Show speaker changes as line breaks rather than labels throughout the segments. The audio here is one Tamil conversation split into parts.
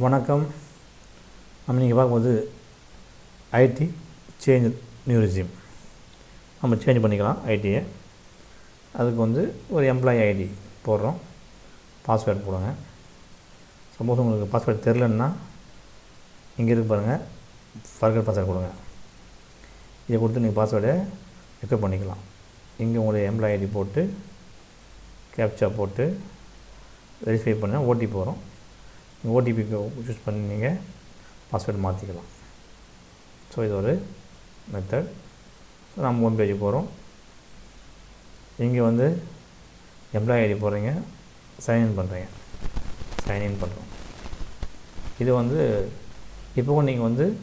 வணக்கம். நம்ம நீங்கள் பார்க்கும்போது ஐடி சேஞ்ச் நியூ ரெஸ்யூம் நம்ம சேஞ்ச் பண்ணிக்கலாம் ஐடியை. அதுக்கு ஒரு எம்ப்ளாயி ஐடி போடுறோம், பாஸ்வேர்டு போடுங்க. சப்போஸ் உங்களுக்கு பாஸ்வேர்டு தெரிலன்னா இங்கே இருக்கு பாருங்கள், ஃபர்கட் பாஸ்வேர்டு கொடுங்க. இதை கொடுத்து நீங்கள் பாஸ்வேர்டை ரெக்கவர் பண்ணிக்கலாம். இங்கே உங்களுடைய எம்ப்ளாயி ஐடி போட்டு கேப்சா போட்டு வெரிஃபை பண்ணால் ஓடிபி வரும். ஓடிபிக்கு சூஸ் பண்ணி நீங்கள் பாஸ்வேர்டு மாற்றிக்கலாம். ஸோ இது ஒரு மெத்தட். ஸோ நம்ம ஹோம் பேஜுக்கு போகிறோம். இங்கே எம்ப்ளாயி ஐடி போடுறீங்க, சைன்இன் பண்ணுறீங்க, சைன்இன் பண்ணுறோம். இது இப்போ நீங்கள்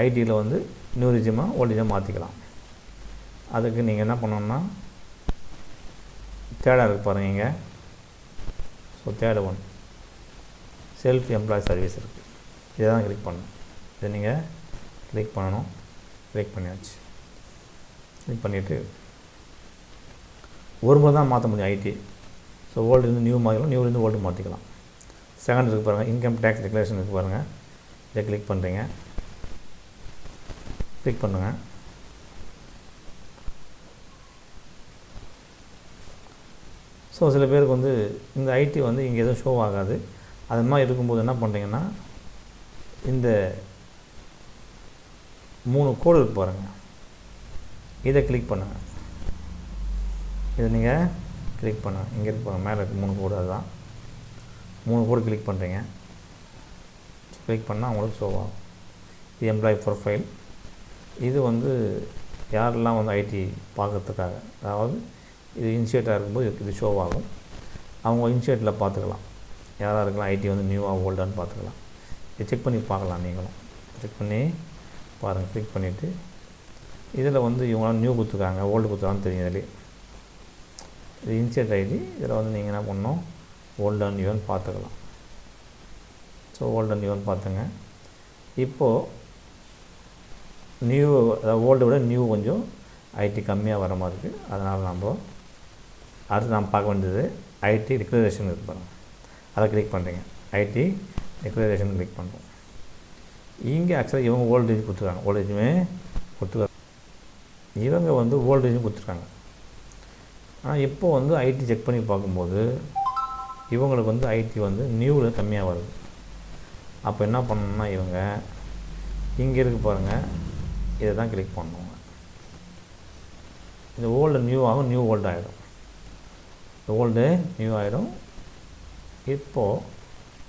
ஐடியில் நியூ ரெஸ்யூமாக ஓல்ட் ரெஸ்யூமாக மாற்றிக்கலாம். அதுக்கு நீங்கள் என்ன பண்ணணுன்னா தேர்டாக இருக்குது பாருங்கள் இங்கே. So third one self employee service இருக்குது. இதை தான் கிளிக் பண்ணணும். இதை நீங்கள் கிளிக் பண்ணணும். கிளிக் பண்ணியாச்சு. கிளிக் பண்ணிவிட்டு ஒரு முறை தான் மாற்ற முடியும் ஐடி. ஸோ ஓல்டுலேருந்து நியூ மாற்றிக்கலாம், நியூலேருந்து ஓல்டு மாற்றிக்கலாம். செகண்ட் இருக்குது பாருங்கள், இன்கம் டேக்ஸ் டிக்ளரேஷன் இருக்குது பாருங்கள். இதை கிளிக் பண்ணுறீங்க. கிளிக் பண்ணுங்கள். ஸோ சில பேருக்கு இந்த ஐடி இங்கே எதுவும் ஷோ ஆகாது. அது மாதிரி இருக்கும்போது என்ன பண்ணுறீங்கன்னா இந்த 3 கோடு இருக்கு பாருங்கள், இதை கிளிக் பண்ணுங்கள். இதை நீங்கள் கிளிக் பண்ணுங்கள். இங்கே இருக்கு பாருங்கள், மேலே இருக்குது 3 கோடு. அதுதான் 3 கோடு கிளிக் பண்ணுறீங்க. கிளிக் பண்ணால் உங்களுக்கு ஷோ ஆகும். இது எம்ப்ளாயி ப்ரொஃபைல். இது யாரெல்லாம் ஐடி பார்க்கறதுக்காக, அதாவது இது இனிஷியேட்டாக இருக்கும்போது இது ஷோ ஆகும். அவங்க இனிஷியேட்டில் பார்த்துக்கலாம் யாராக இருக்கலாம், ஐடி நியூவாக ஓல்டான்னு பார்த்துக்கலாம். இதை செக் பண்ணி பார்க்கலாம். நீங்களும் செக் பண்ணி பாருங்கள். கிளிக் பண்ணிவிட்டு இதில் இவங்களாம் நியூ கொடுத்துருக்காங்க, ஓல்டு கொடுத்துருக்கான்னு தெரியும். இதில் இது இன்சியேட் ஐடி. இதில் நீங்கள் என்ன பண்ணணும், ஓல்டு அண்ட் நியூன்னு பார்த்துக்கலாம். ஸோ ஓல்டு அண்ட் நியூன்னு பார்த்துங்க. இப்போது நியூ, அதாவது ஓல்டு விட நியூ கொஞ்சம் ஐடி கம்மியாக வர மாதிரி இருக்குது. அதனால் அடுத்து நாம் பார்க்க வேண்டியது ஐடி டிக்ளரேஷன் இருக்குது பாருங்கள். அதை கிளிக் பண்ணுறீங்க. ஐடி டிக்ளரேஷன் கிளிக் பண்ணுறோம். இங்கே ஆக்சுவலாக இவங்க ஓல்டேஜ் கொடுத்துருக்காங்க, ஓல்டேஜுமே கொடுத்துருக்காங்க. இவங்க ஓல்டேஜும் கொடுத்துருக்காங்க. ஆனால் இப்போ ஐடி செக் பண்ணி பார்க்கும்போது இவங்களுக்கு ஐடி நியூவில் கம்மியாக வருது. அப்போ என்ன பண்ணணும்னா இவங்க இங்கே இருக்குது பாருங்கள், இதை தான் கிளிக் பண்ணுவாங்க. இந்த ஓல்டு நியூ ஆகும், நியூ ஓல்டு ஆகிடும். ஓல்டு நியூ ஆகிடும். இப்போது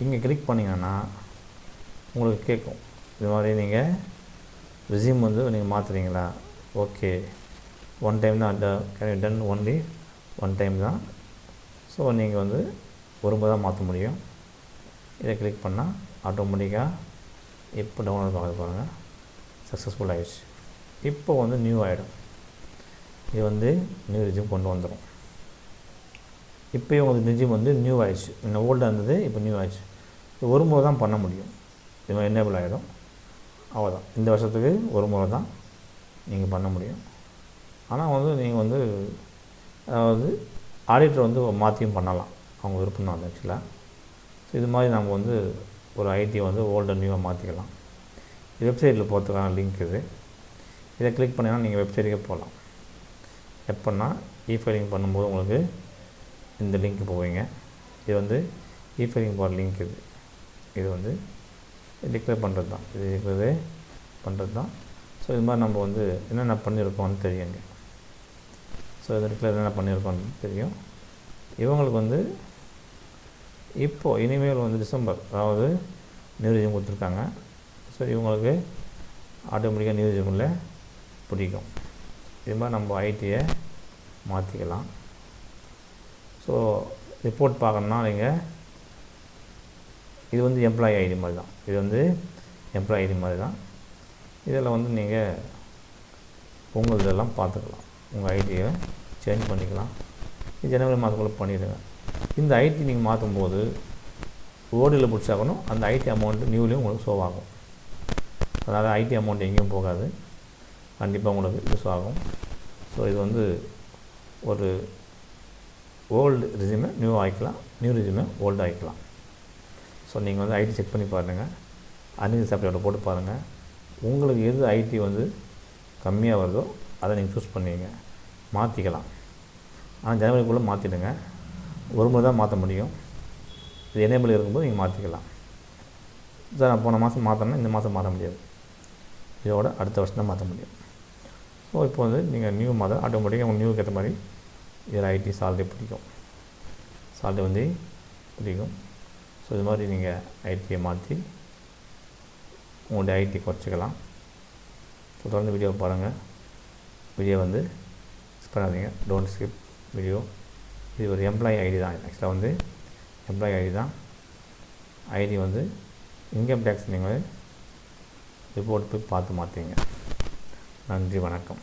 இங்கே கிளிக் பண்ணிங்கன்னா உங்களுக்கு கேட்கும், இது மாதிரி நீங்கள் ரெஸ்யூம் நீங்கள் மாற்றுறீங்களா? ஓகே, ஒன் டைம் தான் can done, only one time தான். ஸோ நீங்கள் ஒரு முறை தான் மாற்ற முடியும். இதை கிளிக் பண்ணால் ஆட்டோமேட்டிக்காக இப்போ டவுன்லோட் ஆகுது பாருங்கள், சக்ஸஸ்ஃபுல் ஆகிடுச்சு. இப்போ நியூ ஆகிடும். இது நியூ ரெஸ்யூம் கொண்டு வந்துடும். இப்போயும் ரெஸ்யூம் நியூ ஆகிடுச்சு. இன்னும் ஓல்டாக இருந்தது, இப்போ நியூ ஆகிடுச்சு. ஒரு முறை தான் பண்ண முடியும். இது மாதிரி எனேபிள் ஆகிடும். அவ்வளோதான். இந்த வருஷத்துக்கு ஒரு முறை தான் நீங்கள் பண்ண முடியும். ஆனால் நீங்கள் அதாவது ஆடிட்டர் மாற்றியும் பண்ணலாம், அவங்க விருப்பம் தான் ஆக்சுவலாக. ஸோ இது மாதிரி நம்ம ஒரு ஐடி ஓல்டு நியூவாக மாற்றிக்கலாம். இது வெப்சைட்டில் போகிறதுக்கான லிங்க் இது. இதை கிளிக் பண்ணிங்கன்னா நீங்கள் வெப்சைட்டுக்கே போகலாம். எப்போன்னா இ-ஃபைலிங் பண்ணும்போது உங்களுக்கு இந்த லிங்க் போவீங்க. இது இ-ஃபைலிங் போகிற லிங்க் இது. இது டிக்ளேர் பண்ணுறது தான். இது டிக்ளேர் பண்ணுறது தான். ஸோ இது மாதிரி நம்ம என்னென்ன பண்ணியிருக்கோம்னு தெரியுங்க. ஸோ இது டிக்ளேர் என்னென்ன பண்ணியிருக்கோன்னு தெரியும். இவங்களுக்கு இப்போது இனிமேல் டிசம்பர், அதாவது நியூ ரெஸ்யூம் கொடுத்துருக்காங்க. ஸோ இவங்களுக்கு ஆட்டோமேட்டிக்காக நியூ ரெஸ்யூமில் பிடிக்கும். இது மாதிரி நம்ம ஐடியை மாற்றிக்கலாம். ஸோ ரிப்போர்ட் பார்க்கணுன்னா நீங்கள் இது எம்ப்ளாயி ஐடி மாதிரி தான். இது எம்ப்ளாயி ஐடி மாதிரி தான். இதில் நீங்கள் உங்கள் இதெல்லாம் பார்த்துக்கலாம். உங்கள் ஐடியை சேஞ்ச் பண்ணிக்கலாம். ஜனவரி மாதத்துக்குள்ளே பண்ணிவிடுங்க. இந்த ஐடி நீங்கள் மாற்றும்போது ஓடியில் பிடிச்சாக்கணும், அந்த ஐடி அமௌண்ட்டு நியூலேயும் உங்களுக்கு ஷோ ஆகும். அதனால் ஐடி அமௌண்ட் எங்கேயும் போகாது, கண்டிப்பாக உங்களுக்கு யூஸ் ஆகும். ஸோ இது ஒரு ஓல்டு ரெஸ்யூமை நியூ ஆகிக்கலாம், நியூ ரெஸ்யூமை ஓல்டு ஆகிக்கலாம். ஸோ நீங்கள் வந்து ஐடி செக் பண்ணி பாருங்கள், அன்னியல் சாஃப்ட்வேரில் போட்டு பாருங்கள். உங்களுக்கு எது ஐடி வந்து கம்மியாக வருதோ அதை நீங்கள் சூஸ் பண்ணுவீங்க, மாற்றிக்கலாம். ஆனால் ஜனவரிக்குள்ளே மாற்றிடுங்க. ஒரு முறை தான் மாற்ற முடியும். இது எனேபிள் இருக்கும்போது நீங்கள் மாற்றிக்கலாம். சார் நான் போன மாதம் மாற்றினா இந்த மாதம் மாற்ற முடியாது, இதோட அடுத்த வருஷம் தான் மாற்ற முடியும். ஸோ இப்போ வந்து நீங்கள் நியூ மாதம் ஆட்டோமேட்டிக்காக உங்கள் நியூக்கு ஏற்ற மாதிரி இதில் ஐடி சாலரி பிடிக்கும், சாலரி வந்து பிடிக்கும். ஸோ இது மாதிரி நீங்கள் ஐடியை மாற்றி உங்களுடைய ஐடி குறைச்சிக்கலாம். ஸோ தொடர்ந்து வீடியோ பாருங்கள். வீடியோ வந்து மிஸ் பண்ணாதீங்க, டோன்ட் ஸ்கிப் வீடியோ. இது ஒரு எம்ப்ளாயி ஐடி தான், ஆக்சுவலாக வந்து எம்ப்ளாயி ஐடி தான். ஐடி வந்து இன்கம் டேக்ஸ் நீங்கள் ரிப்போர்ட் போய் பார்த்து மாற்றிங்க. நன்றி, வணக்கம்.